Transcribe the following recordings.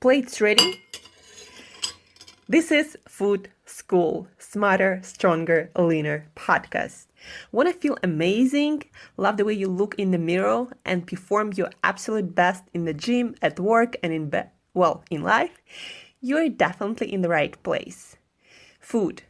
Plates ready? This is Food School, Smarter, Stronger, Leaner podcast. Want to feel amazing, love the way you look in the mirror, and perform your absolute best in the gym, at work, and in life? You're definitely in the right place. Food.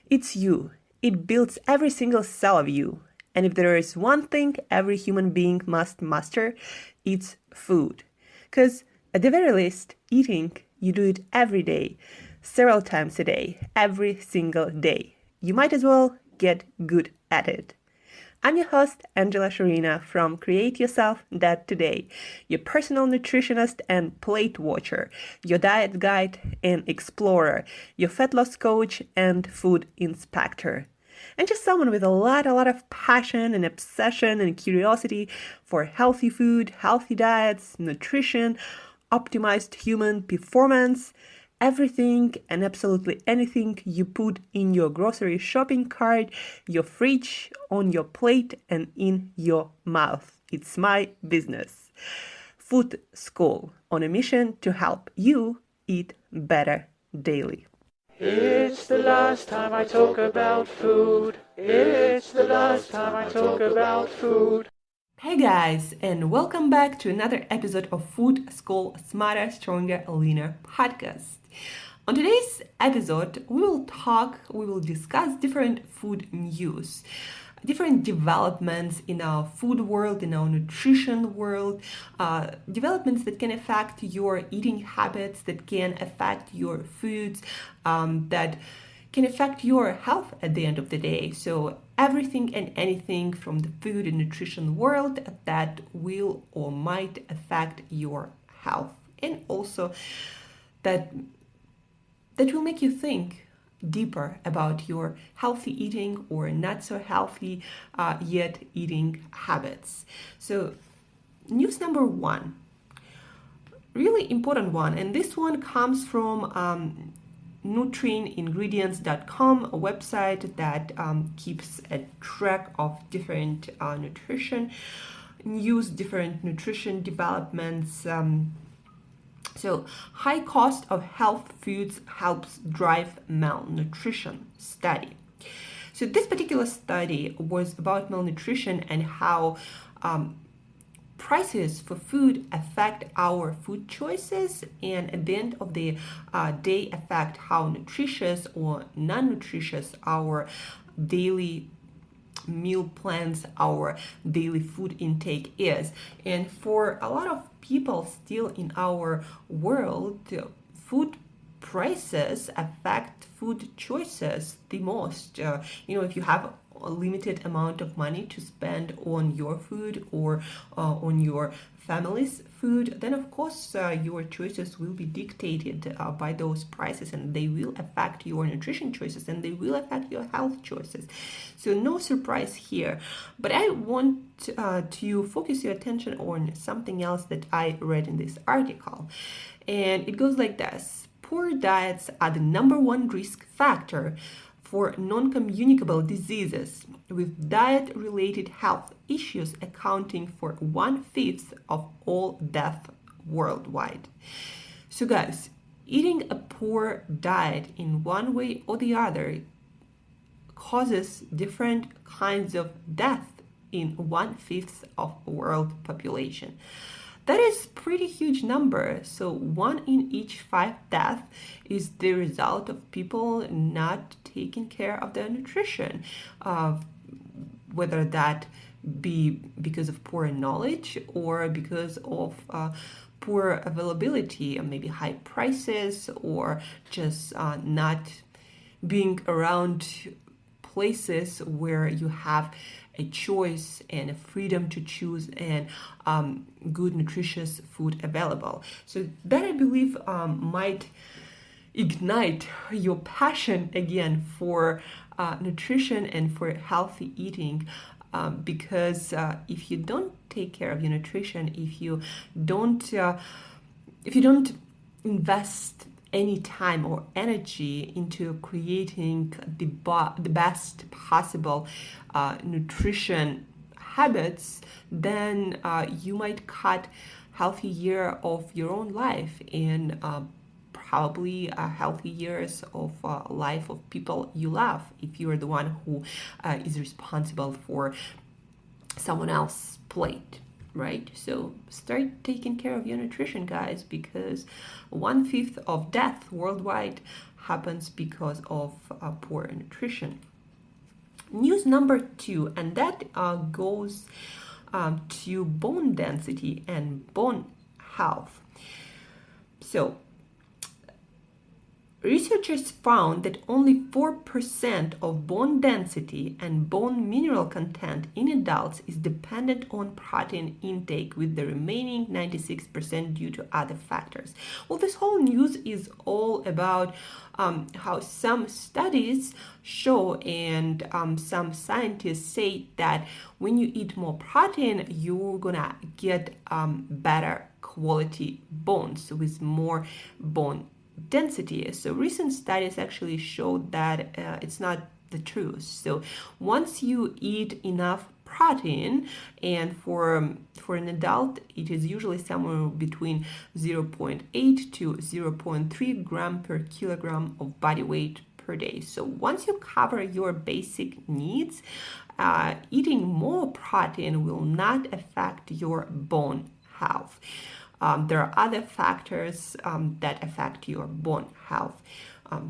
It's you. It builds every single cell of you. And if there is one thing every human being must master, it's food. Because at the very least, eating, you do it every day, several times a day, every single day. You might as well get good at it. I'm your host, Shurina from Create Yourself That Today, your personal nutritionist and plate watcher, your diet guide and explorer, your fat loss coach and food inspector. And just someone with a lot of passion and obsession and curiosity for healthy food, healthy diets, nutrition, optimized human performance, everything and absolutely anything you put in your grocery shopping cart, your fridge, on your plate, and in your mouth. It's my business. Food School, on a mission to help you eat better daily. It's the last time I talk about food. It's the last time I talk about food. Hey guys, and welcome back to another episode of Food School Smarter, Stronger, Leaner podcast. On today's episode, we will discuss different food news, different developments in our food world, in our nutrition world, developments that can affect your eating habits, that can affect your foods, that can affect your health at the end of the day. So everything and anything from the food and nutrition world that will or might affect your health, and also that will make you think deeper about your healthy eating or not so healthy yet eating habits. So news number one, really important one, and this one comes from nutrientingredients.com, a website that keeps a track of different nutrition news, different nutrition developments. So high cost of health foods helps drive malnutrition study. So this particular study was about malnutrition and how prices for food affect our food choices, and at the end of the day affect how nutritious or non-nutritious our daily meal plans, our daily food intake is. And for a lot of people still in our world, food prices affect food choices the most. If you have a limited amount of money to spend on your food or on your family's food, then of course your choices will be dictated by those prices, and they will affect your nutrition choices, and they will affect your health choices. So no surprise here. But I want to focus your attention on something else that I read in this article, and it goes like this: poor diets are the number one risk factor for non-communicable diseases, with diet-related health issues accounting for 1/5 of all deaths worldwide. So guys, eating a poor diet in one way or the other causes different kinds of death in 1/5 of world population. That is pretty huge number. So 1 in each 5 deaths is the result of people not taking care of their nutrition, whether that be because of poor knowledge or because of poor availability, or maybe high prices, or just not being around places where you have a choice and a freedom to choose and good nutritious food available. So that, I believe, might ignite your passion again for nutrition and for healthy eating, because if you don't take care of your nutrition, if you don't invest any time or energy into creating the best possible nutrition habits, then you might cut healthy year of your own life, and probably healthy years of life of people you love, if you're the one who is responsible for someone else's plate, right? So start taking care of your nutrition, guys, because 1/5 of death worldwide happens because of poor nutrition. News number 2, and that goes to bone density and bone health. So researchers found that only 4% of bone density and bone mineral content in adults is dependent on protein intake, with the remaining 96% due to other factors. Well, this whole news is all about how some studies show and some scientists say that when you eat more protein, you're gonna get better quality bones with more bone density. So recent studies actually showed that it's not the truth. So once you eat enough protein, and for an adult it is usually somewhere between 0.8 to 0.3 gram per kilogram of body weight per day. So once you cover your basic needs, eating more protein will not affect your bone health. There are other factors that affect your bone health.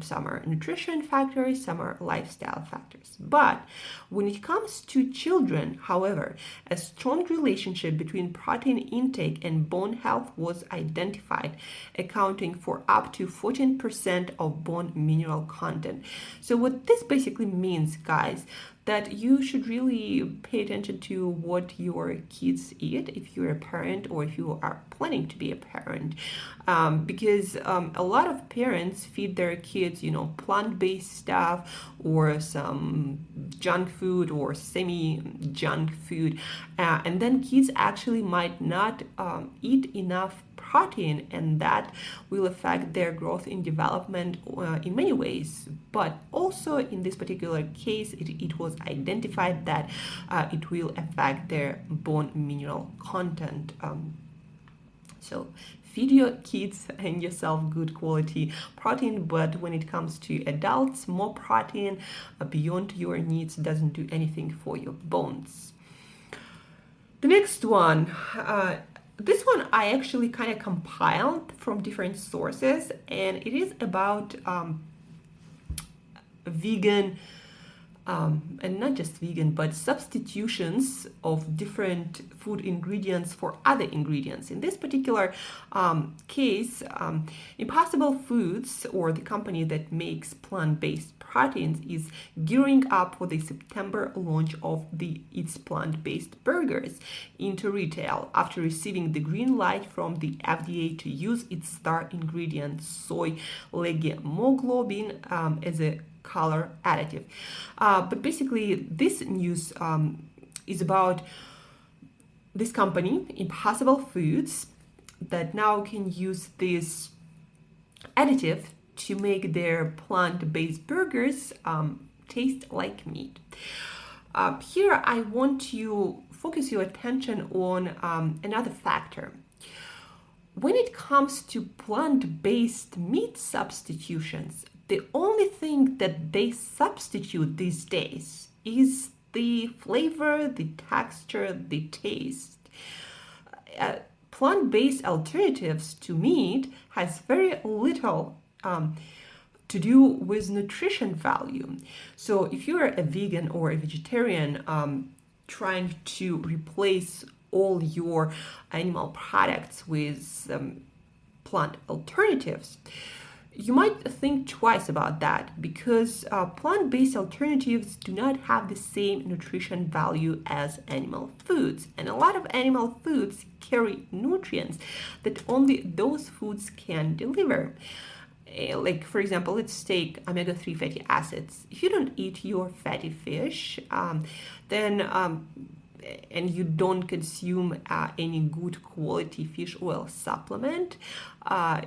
Some are nutrition factors, some are lifestyle factors. But when it comes to children, however, a strong relationship between protein intake and bone health was identified, accounting for up to 14% of bone mineral content. So what this basically means, guys, that you should really pay attention to what your kids eat if you're a parent or if you are planning to be a parent, because a lot of parents feed their kids, plant-based stuff or some junk food or semi-junk food, and then kids actually might not eat enough protein, and that will affect their growth in development in many ways. But also in this particular case, it was identified that it will affect their bone mineral content. So feed your kids and yourself good quality protein, but when it comes to adults, more protein beyond your needs doesn't do anything for your bones. The next one, this one I actually kind of compiled from different sources, and it is about vegan, and not just vegan, but substitutions of different food ingredients for other ingredients. In this particular case, Impossible Foods, or the company that makes plant-based proteins, is gearing up for the September launch of its plant-based burgers into retail after receiving the green light from the FDA to use its star ingredient, soy legemoglobin, as a color additive. But basically, this news is about this company, Impossible Foods, that now can use this additive to make their plant-based burgers taste like meat. Here, I want to focus your attention on another factor. When it comes to plant-based meat substitutions, the only thing that they substitute these days is the flavor, the texture, the taste. Plant-based alternatives to meat has very little to do with nutrition value. So if you're a vegan or a vegetarian trying to replace all your animal products with plant alternatives, you might think twice about that, because plant-based alternatives do not have the same nutrition value as animal foods. And a lot of animal foods carry nutrients that only those foods can deliver. Like, for example, let's take omega-3 fatty acids. If you don't eat your fatty fish, then and you don't consume any good quality fish oil supplement,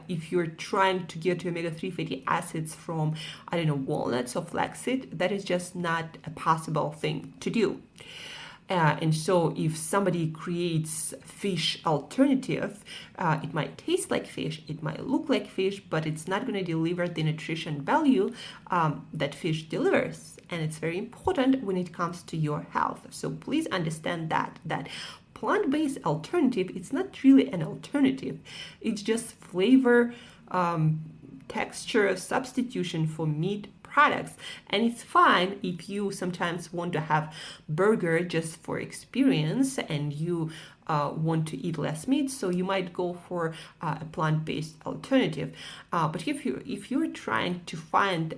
if you're trying to get to omega-3 fatty acids from, walnuts or flaxseed, that is just not a possible thing to do. And so if somebody creates fish alternative, it might taste like fish, it might look like fish, but it's not going to deliver the nutrition value that fish delivers. And it's very important when it comes to your health. So please understand that plant-based alternative, it's not really an alternative. It's just flavor, texture substitution for meat products. And it's fine if you sometimes want to have burger just for experience and you want to eat less meat, so you might go for a plant-based alternative. But if you're trying to find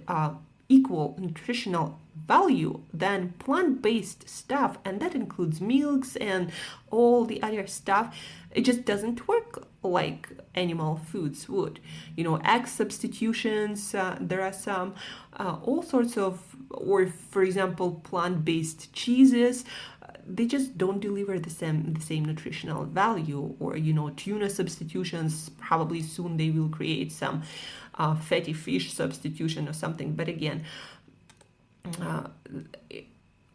equal nutritional value, then plant-based stuff, and that includes milks and all the other stuff, it just doesn't work like animal foods would. Egg substitutions, there are some, all sorts of, or for example, plant-based cheeses, they just don't deliver the same nutritional value. Or tuna substitutions, probably soon they will create some fatty fish substitution or something. But again,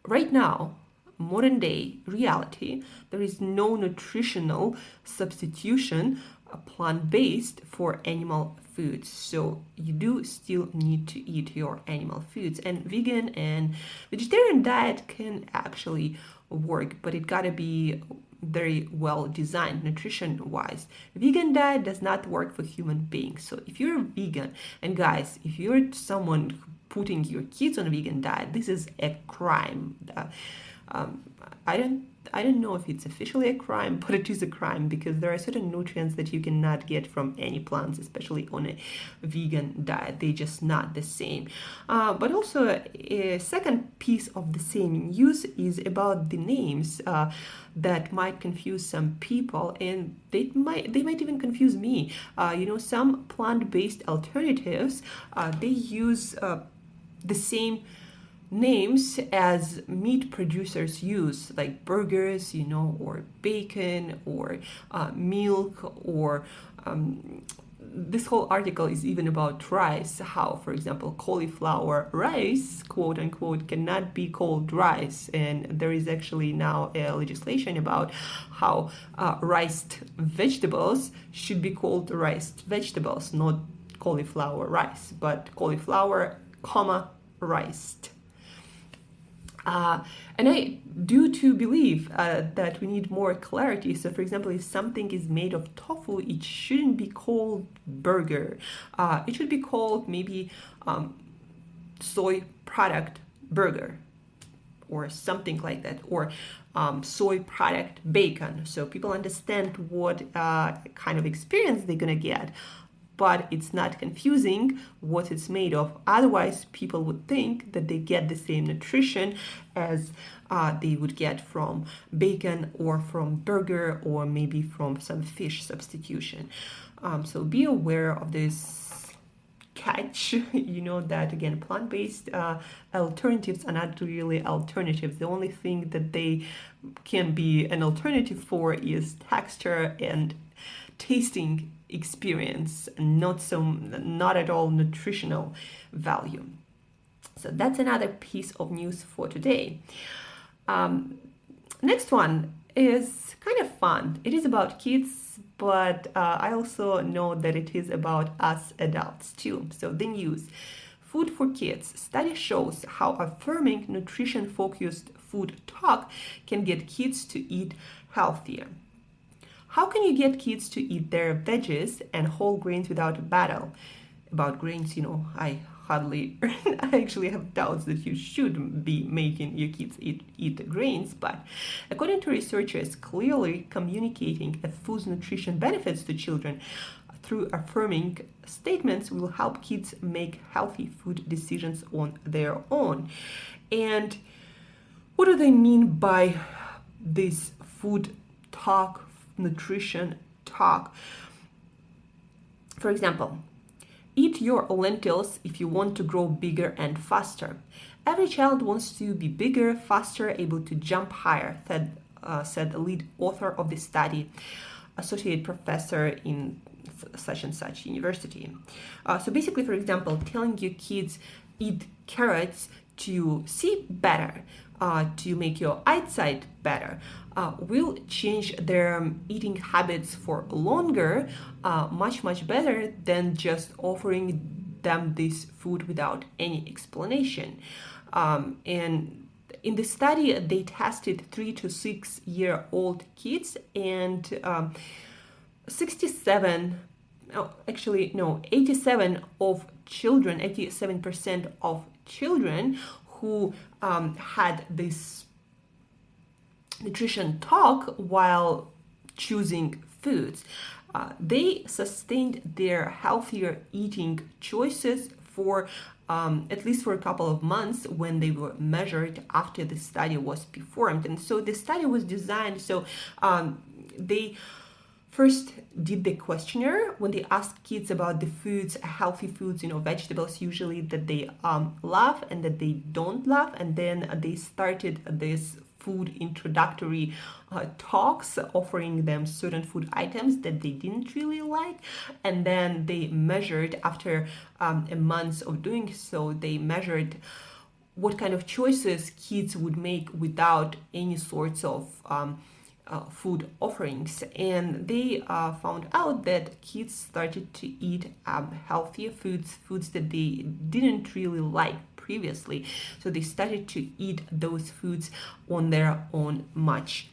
right now, modern day reality, there is no nutritional substitution plant-based for animal foods. So you do still need to eat your animal foods, and vegan and vegetarian diet can actually work, but it gotta be very well designed nutrition wise. Vegan diet does not work for human beings. So if you're a vegan, and guys, if you're someone putting your kids on a vegan diet, this is a crime. I don't know if it's officially a crime, but it is a crime, because there are certain nutrients that you cannot get from any plants, especially on a vegan diet. They're just not the same. But also a second piece of the same news is about the names that might confuse some people, and they might even confuse me. Some plant-based alternatives, they use the same names as meat producers use, like burgers, or bacon, or milk, or this whole article is even about rice, how, for example, cauliflower rice, quote unquote, cannot be called rice. And there is actually now a legislation about how riced vegetables should be called riced vegetables, not cauliflower rice, but cauliflower, riced. And I do too believe that we need more clarity. So, for example, if something is made of tofu, it shouldn't be called burger. It should be called maybe soy product burger, or something like that, or soy product bacon. So people understand what kind of experience they're gonna get, but it's not confusing what it's made of. Otherwise, people would think that they get the same nutrition as they would get from bacon, or from burger, or maybe from some fish substitution. So be aware of this catch, that again, plant-based alternatives are not really alternatives. The only thing that they can be an alternative for is texture and tasting experience, not at all nutritional value. So that's another piece of news for today. Next one is kind of fun. It is about kids, but I also know that it is about us adults too. So the news: food for kids. Study shows how affirming nutrition-focused food talk can get kids to eat healthier. How can you get kids to eat their veggies and whole grains without a battle? About grains, I actually have doubts that you should be making your kids eat the grains, but according to researchers, clearly communicating a food's nutrition benefits to children through affirming statements will help kids make healthy food decisions on their own. And what do they mean by this food talk, nutrition talk? For example, eat your lentils if you want to grow bigger and faster. Every child wants to be bigger, faster, able to jump higher, said the lead author of the study, associate professor in such and such university. So basically, for example, telling your kids eat carrots to see better to make your eyesight better will change their eating habits for longer, much better than just offering them this food without any explanation. And in the study, they tested 3 to 6 year old kids, and 67 oh, actually no 87 of children 87% of children who had this nutrition talk while choosing foods, they sustained their healthier eating choices for at least for a couple of months when they were measured after the study was performed. And so the study was designed so they first did the questionnaire when they asked kids about the foods, healthy foods, vegetables usually that they love and that they don't love, and then they started this food introductory talks, offering them certain food items that they didn't really like, and then they measured after a month of doing so, they measured what kind of choices kids would make without any sorts of food offerings, and they found out that kids started to eat healthier foods that they didn't really like previously. So they started to eat those foods on their own much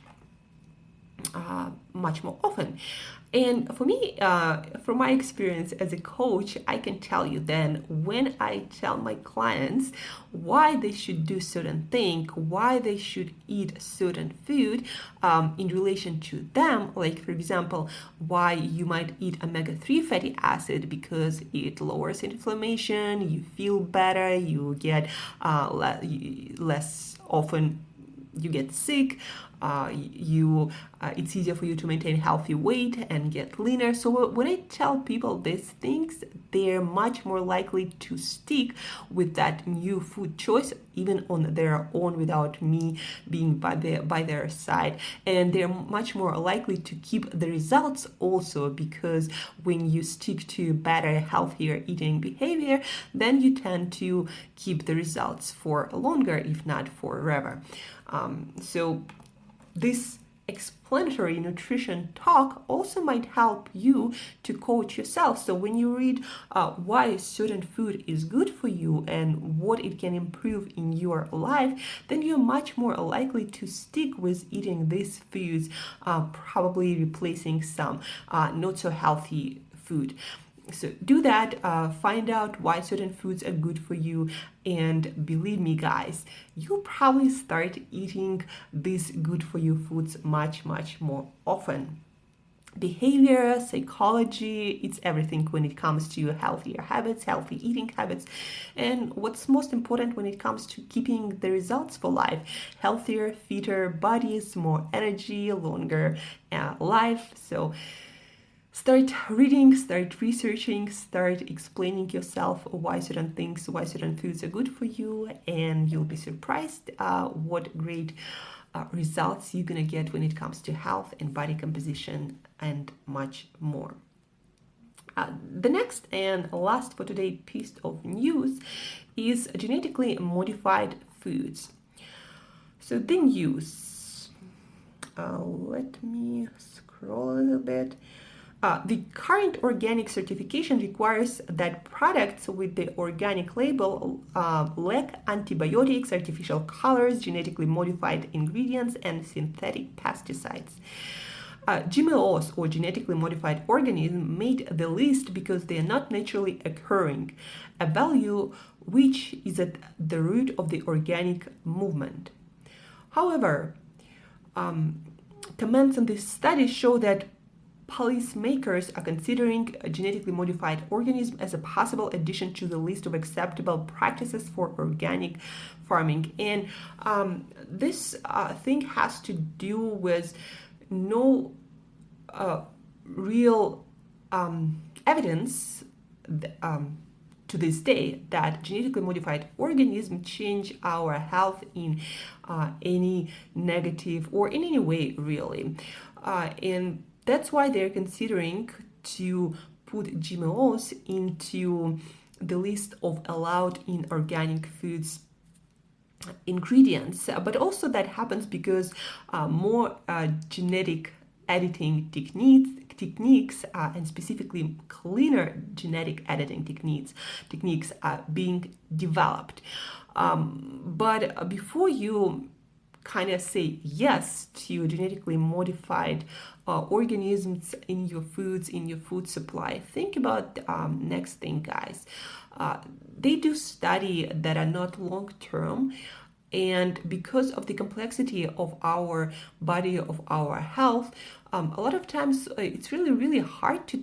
more often. And for me, from my experience as a coach, I can tell you then when I tell my clients why they should do certain thing, why they should eat certain food in relation to them, like for example, why you might eat omega-3 fatty acid because it lowers inflammation, you feel better, you get less often you get sick, it's easier for you to maintain healthy weight and get leaner. So when I tell people these things, they're much more likely to stick with that new food choice, even on their own without me being by their side. And they're much more likely to keep the results also, because when you stick to better, healthier eating behavior, then you tend to keep the results for longer, if not forever. So this explanatory nutrition talk also might help you to coach yourself. So when you read why certain food is good for you and what it can improve in your life, then you're much more likely to stick with eating these foods, probably replacing some not so healthy food. So do that, find out why certain foods are good for you, and believe me guys, you'll probably start eating these good for you foods much more often. Behavior, psychology, it's everything when it comes to healthier habits, healthy eating habits, and what's most important when it comes to keeping the results for life: healthier, fitter bodies, more energy, longer life. So start reading, start researching, start explaining yourself why certain things, why certain foods are good for you, and you'll be surprised what great results you're gonna get when it comes to health and body composition and much more. The next and last for today piece of news is genetically modified foods. So the news, let me scroll a little bit. The current organic certification requires that products with the organic label lack antibiotics, artificial colors, genetically modified ingredients, and synthetic pesticides. GMOs, or genetically modified organisms, made the list because they are not naturally occurring, a value which is at the root of the organic movement. However, comments on this study show that policymakers are considering genetically modified organisms as a possible addition to the list of acceptable practices for organic farming. And this thing has to do with no real evidence to this day that genetically modified organisms change our health in any negative or in any way, really. And that's why they're considering to put GMOs into the list of allowed in organic foods ingredients, but also that happens because more genetic editing techniques and specifically cleaner genetic editing techniques are being developed. But before you kind of say yes to genetically modified organisms in your foods, in your food supply, think about next thing, guys. They do study that are not long term, and because of the complexity of our body, of our health, a lot of times it's really hard to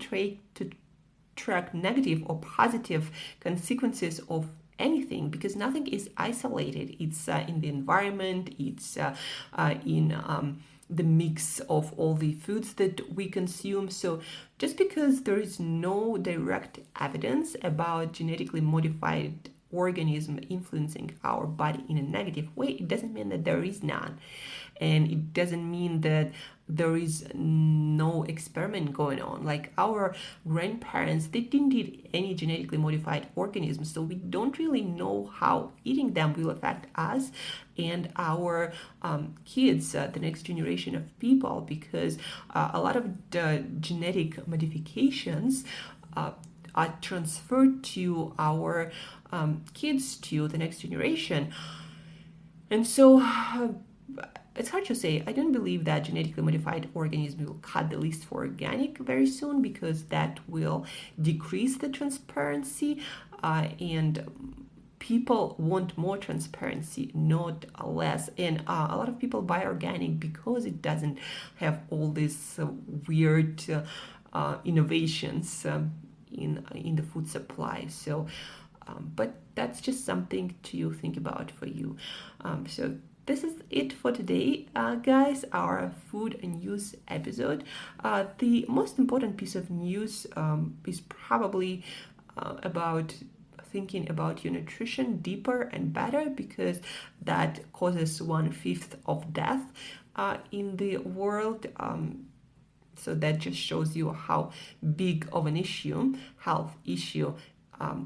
track negative or positive consequences of anything, because nothing is isolated. It's in the environment, it's in the mix of all the foods that we consume. So just because there is no direct evidence about genetically modified organism influencing our body in a negative way, it doesn't mean that there is none. And it doesn't mean that there is no experiment going on. Like our grandparents, they didn't eat any genetically modified organisms, so we don't really know how eating them will affect us and our kids, the next generation of people, because a lot of the genetic modifications are transferred to our kids, to the next generation. And so it's hard to say. I don't believe that genetically modified organisms will cut the list for organic very soon, because that will decrease the transparency and people want more transparency, not less. And a lot of people buy organic because it doesn't have all these weird innovations in the food supply. So but that's just something to think about for you. So this is it for today, guys, our food and news episode. The most important piece of news is probably about thinking about your nutrition deeper and better, because that causes 1/5 of death in the world. So that just shows you how big of an issue, health issue,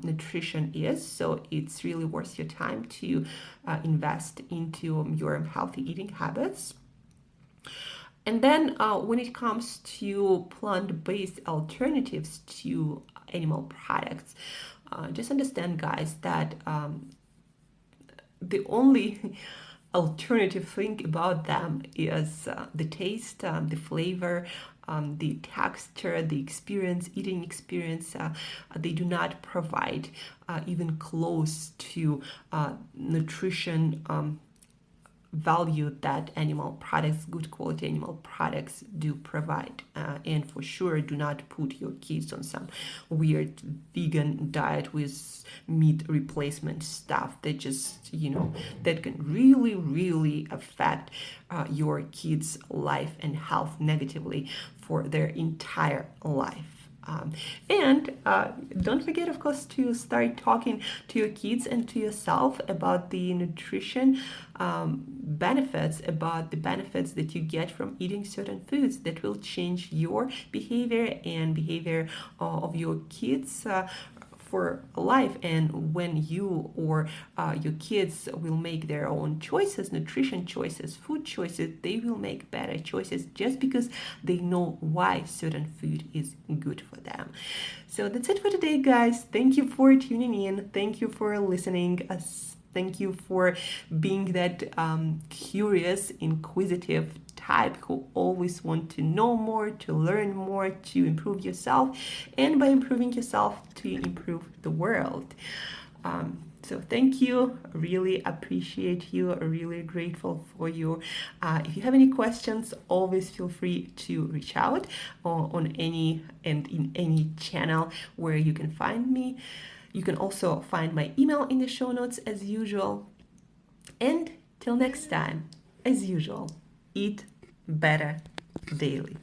nutrition is. So it's really worth your time to invest into your healthy eating habits. And then when it comes to plant-based alternatives to animal products, just understand, guys, that the only alternative thing about them is the taste, the flavor, the texture, the experience, eating experience. They do not provide even close to nutrition value that animal products, good quality animal products, do provide. And for sure, do not put your kids on some weird vegan diet with meat replacement stuff that just, that can really affect your kids' life and health negatively for their entire life. And don't forget, of course, to start talking to your kids and to yourself about the nutrition benefits, about the benefits that you get from eating certain foods that will change your behavior and behavior of your kids for life. And when you or your kids will make their own choices, nutrition choices, food choices, they will make better choices just because they know why certain food is good for them. So that's it for today, guys. Thank you for tuning in. Thank you for listening. Thank you for being that curious, inquisitive type who always want to know more, to learn more, to improve yourself, and by improving yourself, to improve the world. So thank you. Really appreciate you. Really grateful for you. If you have any questions, always feel free to reach out on any and in any channel where you can find me. You can also find my email in the show notes as usual. And till next time, as usual, eat better daily.